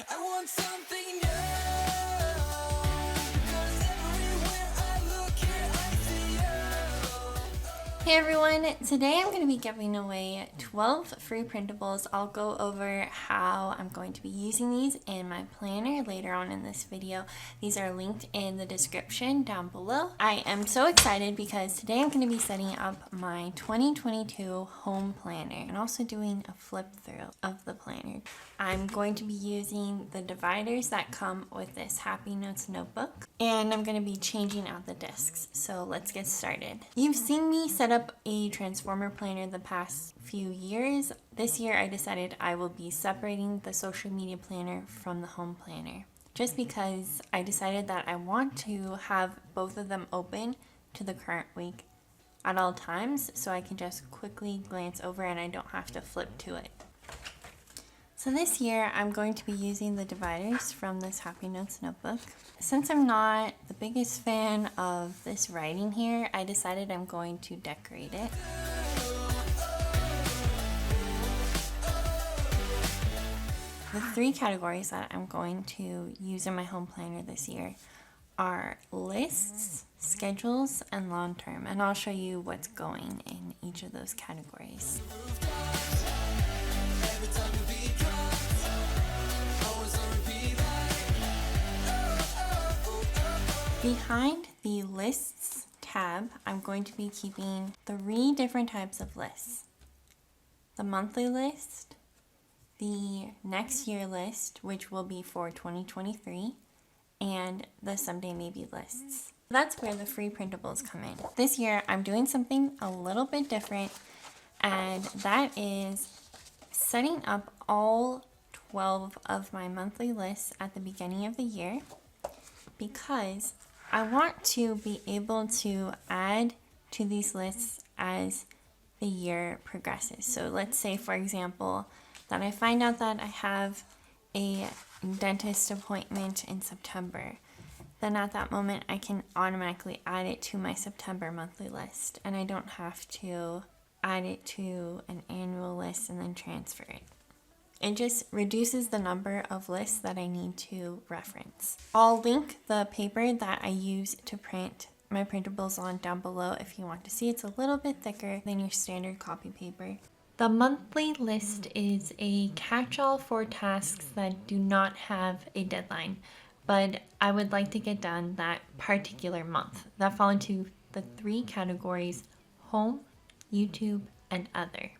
I want something new, 'cause everywhere I look here I see you. Hey everyone, today I'm going to be giving away 12 free printables. I'll go over how I'm going to be using these in my planner later on in this video. These are linked in the description down below. I am so excited because today I'm going to be setting up my 2022 home planner and also doing a flip through of the planner. I'm going to be using the dividers that come with this Happy Notes notebook, and I'm going to be changing out the discs. So let's get started. You've seen me set up a transformer planner the past few years. This year I decided I will be separating the social media planner from the home planner, just because I decided that I want to have both of them open to the current week at all times so I can just quickly glance over and I don't have to flip to it. So this year I'm going to be using the dividers from this Happy Notes notebook. Since I'm not the biggest fan of this writing here, I decided I'm going to decorate it. The three categories that I'm going to use in my home planner this year are lists, schedules, and long term, and I'll show you what's going in each of those categories. Behind the lists tab, I'm going to be keeping 3 different types of lists. The monthly list, the next year list, which will be for 2023, and the someday maybe lists. That's where the free printables come in. This year, I'm doing something a little bit different, and that is setting up all 12 of my monthly lists at the beginning of the year, because I want to be able to add to these lists as the year progresses. So let's say, for example, that I find out that I have a dentist appointment in September. Then at that moment, I can automatically add it to my September monthly list, and I don't have to add it to an annual list and then transfer it. It just reduces the number of lists that I need to reference. I'll link the paper that I use to print my printables on down below if you want to see. It's a little bit thicker than your standard copy paper. The monthly list is a catch-all for tasks that do not have a deadline, but I would like to get done that particular month, that fall into the 3 categories: home, YouTube, and other.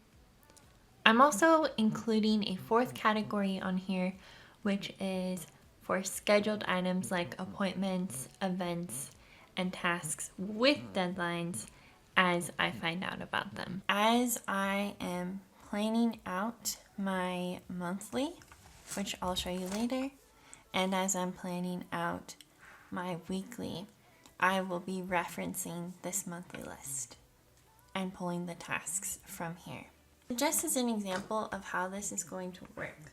I'm also including a 4th category on here, which is for scheduled items like appointments, events, and tasks with deadlines as I find out about them. As I am planning out my monthly, which I'll show you later, and as I'm planning out my weekly, I will be referencing this monthly list and pulling the tasks from here. Just as an example of how this is going to work,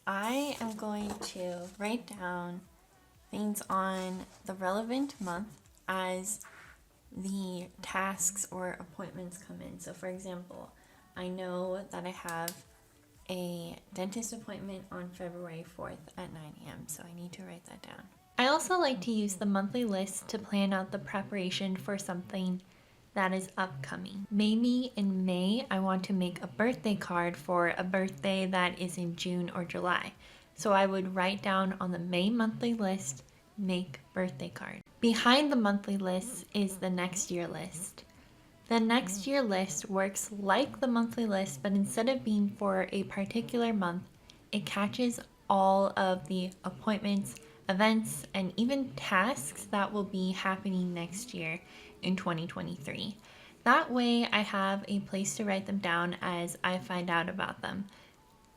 I am going to write down things on the relevant month as the tasks or appointments come in. So for example, I know that I have a dentist appointment on February 4th at 9 a.m., so I need to write that down. I also like to use the monthly list to plan out the preparation for something that is upcoming. Maybe in May, I want to make a birthday card for a birthday that is in June or July. So I would write down on the May monthly list, make birthday card. Behind the monthly list is the next year list. The next year list works like the monthly list, but instead of being for a particular month, it catches all of the appointments, events, and even tasks that will be happening next year in 2023. That way I have a place to write them down as I find out about them.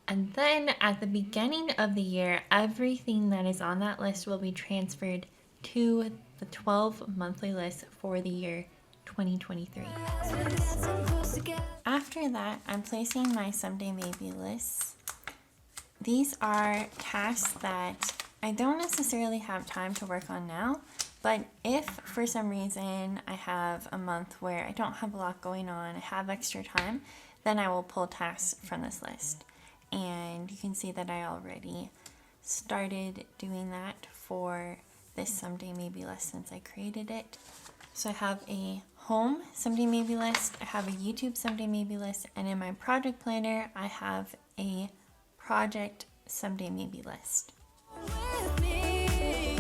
And then at the beginning of the year, everything that is on that list will be transferred to the 12 monthly list for the year 2023. After that, I'm placing my someday maybe lists. These are tasks that I don't necessarily have time to work on now, but if for some reason I have a month where I don't have a lot going on, I have extra time, then I will pull tasks from this list. And you can see that I already started doing that for this Someday Maybe list since I created it. So I have a home Someday Maybe list, I have a YouTube Someday Maybe list, and in my project planner, I have a project Someday Maybe list. with me.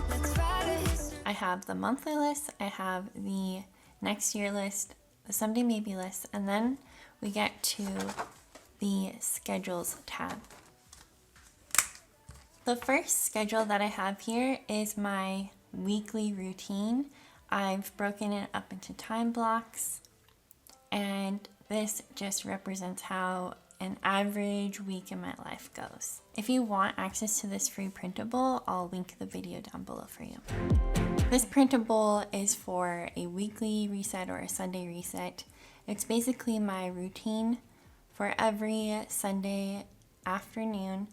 Let's write a history. I have the monthly list, I have the next year list, the Someday Maybe list, and then we get to the schedules tab. The first schedule that I have here is my weekly routine. I've broken it up into time blocks, and this just represents how an average week in my life goes. If you want access to this free printable, I'll link the video down below for you. This printable is for a weekly reset or a Sunday reset. It's basically my routine for every Sunday afternoon,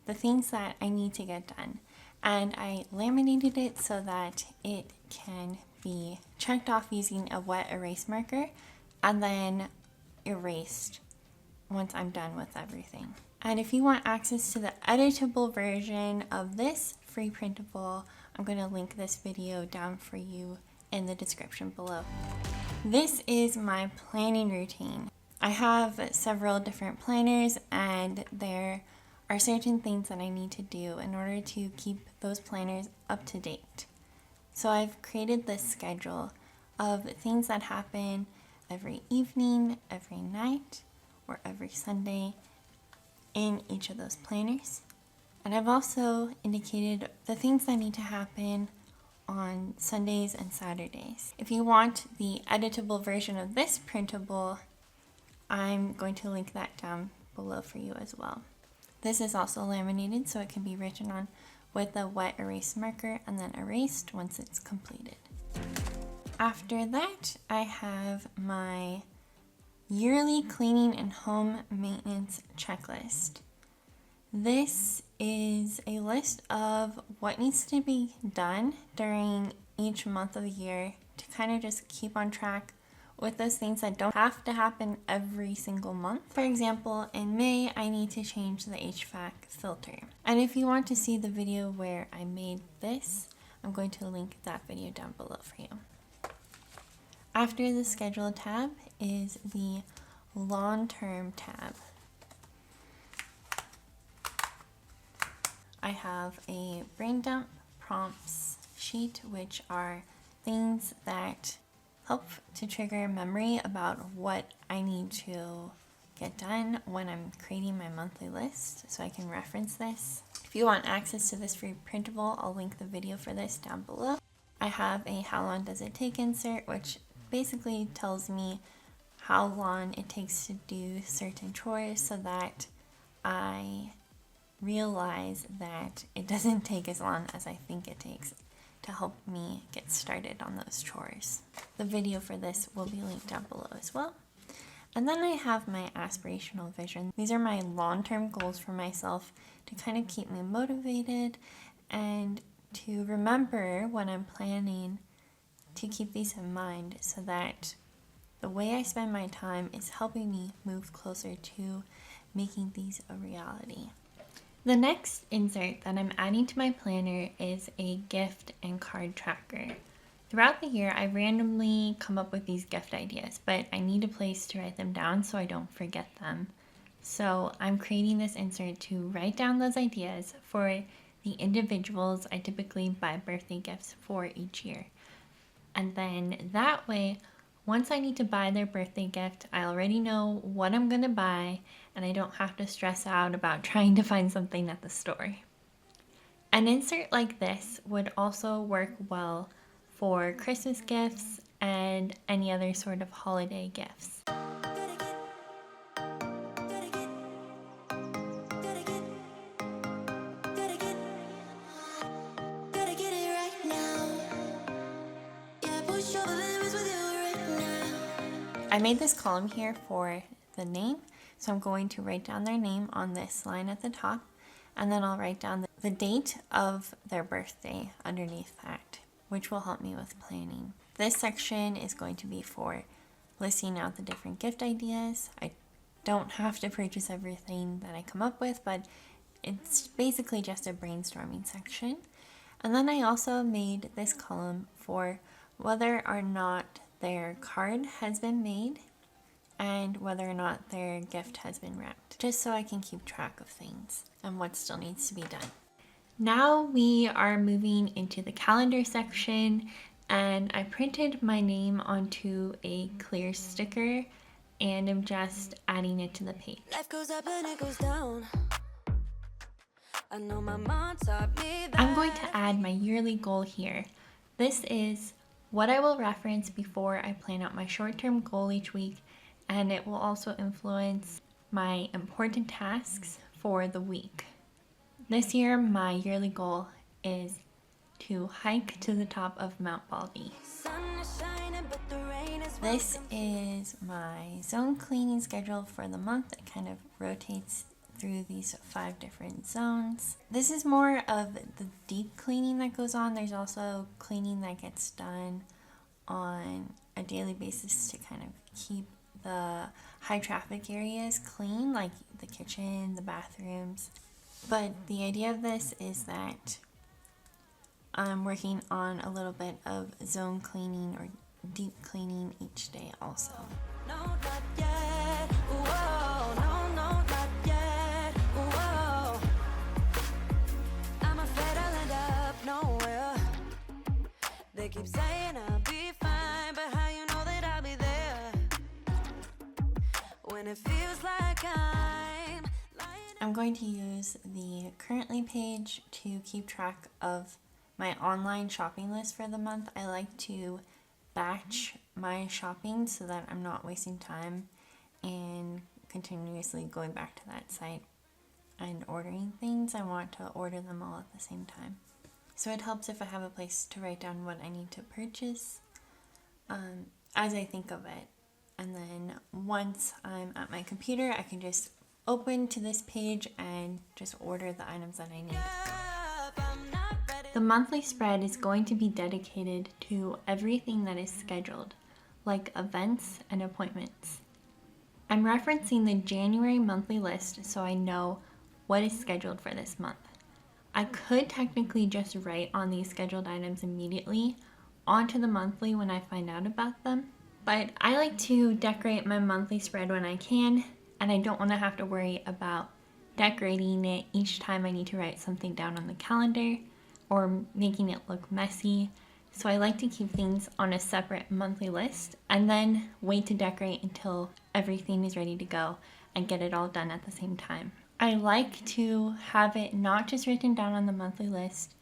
the things that I need to get done. And I laminated it so that it can be checked off using a wet erase marker and then erased once I'm done with everything. And if you want access to the editable version of this free printable, I'm going to link this video down for you in the description below. This is my planning routine. I have several different planners, and there are certain things that I need to do in order to keep those planners up to date. So I've created this schedule of things that happen every evening, every night, or every Sunday in each of those planners. And I've also indicated the things that need to happen on Sundays and Saturdays. If you want the editable version of this printable, I'm going to link that down below for you as well. This is also laminated so it can be written on with a wet erase marker and then erased once it's completed. After that, I have my yearly cleaning and home maintenance checklist. This is a list of what needs to be done during each month of the year to kind of just keep on track with those things that don't have to happen every single month. For example, in May, I need to change the HVAC filter. And if you want to see the video where I made this, I'm going to link that video down below for you. After the schedule tab is the long-term tab. I have a brain dump prompts sheet, which are things that help to trigger memory about what I need to get done when I'm creating my monthly list, so I can reference this. If you want access to this free printable, I'll link the video for this down below. I have a how long does it take insert, which basically tells me how long it takes to do certain chores so that I realize that it doesn't take as long as I think it takes to help me get started on those chores. The video for this will be linked down below as well. And then I have my aspirational vision. These are my long-term goals for myself to kind of keep me motivated and to remember when I'm planning to keep these in mind so that the way I spend my time is helping me move closer to making these a reality. The next insert that I'm adding to my planner is a gift and card tracker. Throughout the year, I randomly come up with these gift ideas, but I need a place to write them down so I don't forget them. So I'm creating this insert to write down those ideas for the individuals I typically buy birthday gifts for each year. And then that way, once I need to buy their birthday gift, I already know what I'm gonna buy and I don't have to stress out about trying to find something at the store. An insert like this would also work well for Christmas gifts and any other sort of holiday gifts. I made this column here for the name, so I'm going to write down their name on this line at the top, and then I'll write down the date of their birthday underneath that, which will help me with planning. This section is going to be for listing out the different gift ideas. I don't have to purchase everything that I come up with, but it's basically just a brainstorming section. And then I also made this column for whether or not their card has been made and whether or not their gift has been wrapped, just so I can keep track of things and what still needs to be done. Now we are moving into the calendar section, and I printed my name onto a clear sticker and I'm just adding it to the page. Life goes up and it goes down. I know my mom taught me that. I'm going to add my yearly goal here. This is what I will reference before I plan out my short-term goal each week, and it will also influence my important tasks for the week. This year, my yearly goal is to hike to the top of Mount Baldy. Sun is shining, but the rain is This is my zone cleaning schedule for the month. It kind of rotates through these 5 different zones. This is more of the deep cleaning that goes on. There's also cleaning that gets done on a daily basis to kind of keep the high traffic areas clean, like the kitchen, the bathrooms. But the idea of this is that I'm working on a little bit of zone cleaning or deep cleaning each day also. no, not yet. Whoa, no, not yet. Whoa. I'm afraid I'll end up nowhere. They keep saying I'll be fine, but how you know that I'll be there when it feels like I'm going to use the currently page to keep track of my online shopping list for the month. I like to batch my shopping so that I'm not wasting time and continuously going back to that site and ordering things. I want to order them all at the same time. So it helps if I have a place to write down what I need to purchase as I think of it. And then once I'm at my computer, I can just open to this page and just order the items that I need. The monthly spread is going to be dedicated to everything that is scheduled, like events and appointments. I'm referencing the January monthly list so I know what is scheduled for this month. I could technically just write on these scheduled items immediately onto the monthly when I find out about them, but I like to decorate my monthly spread when I can, and I don't want to have to worry about decorating it each time I need to write something down on the calendar or making it look messy. So I like to keep things on a separate monthly list and then wait to decorate until everything is ready to go and get it all done at the same time. I like to have it not just written down on the monthly list,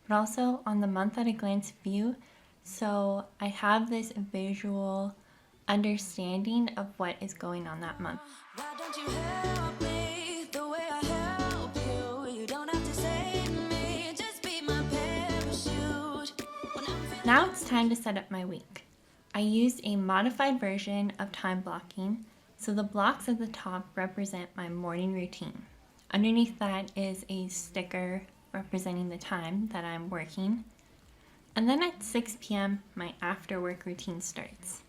but also on the month at a glance view, so I have this visual understanding of what is going on that month. Why don't you help me the way I help you? You don't have to save me, just be my parachute. When I'm feeling Now it's time to set up my week. I used a modified version of time blocking, so the blocks at the top represent my morning routine. Underneath that is a sticker representing the time that I'm working. And then at 6 p.m., my after work routine starts.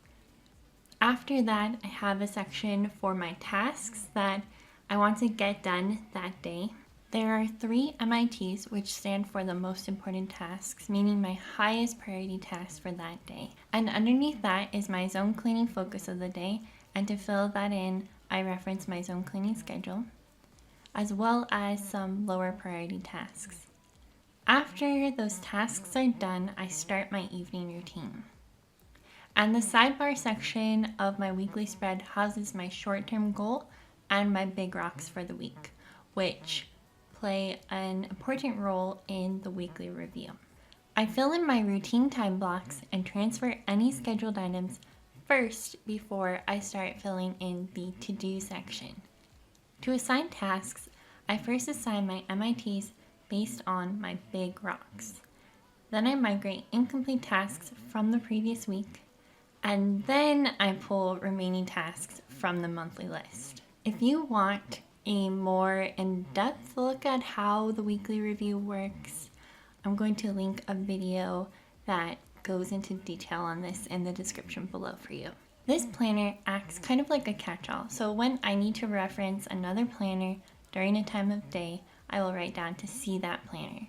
After that, I have a section for my tasks that I want to get done that day. There are 3 MITs, which stand for the most important tasks, meaning my highest priority tasks for that day. And underneath that is my zone cleaning focus of the day, and to fill that in, I reference my zone cleaning schedule, as well as some lower priority tasks. After those tasks are done, I start my evening routine. And the sidebar section of my weekly spread houses my short-term goal and my big rocks for the week, which play an important role in the weekly review. I fill in my routine time blocks and transfer any scheduled items first before I start filling in the to-do section. To assign tasks, I first assign my MITs based on my big rocks. Then I migrate incomplete tasks from the previous week, and then I pull remaining tasks from the monthly list. If you want a more in-depth look at how the weekly review works, I'm going to link a video that goes into detail on this in the description below for you. This planner acts kind of like a catch-all, so when I need to reference another planner during a time of day, I will write down to see that planner.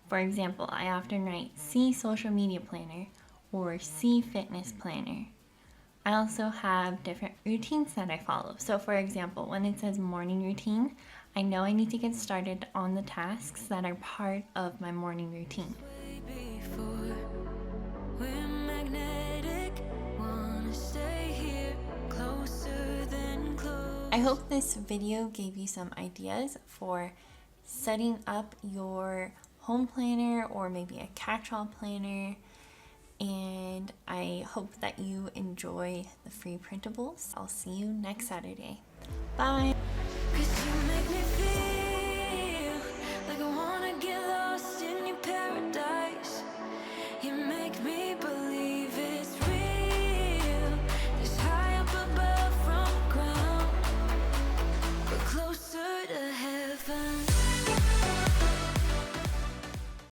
For example, I often write see social media planner or see fitness planner. I also have different routines that I follow. So for example, when it says morning routine, I know I need to get started on the tasks that are part of my morning routine. Way before we're magnetic, wanna stay here closer than close. I hope this video gave you some ideas for setting up your home planner or maybe a catch-all planner, and I hope that you enjoy the free printables. I'll see you next Saturday. Bye!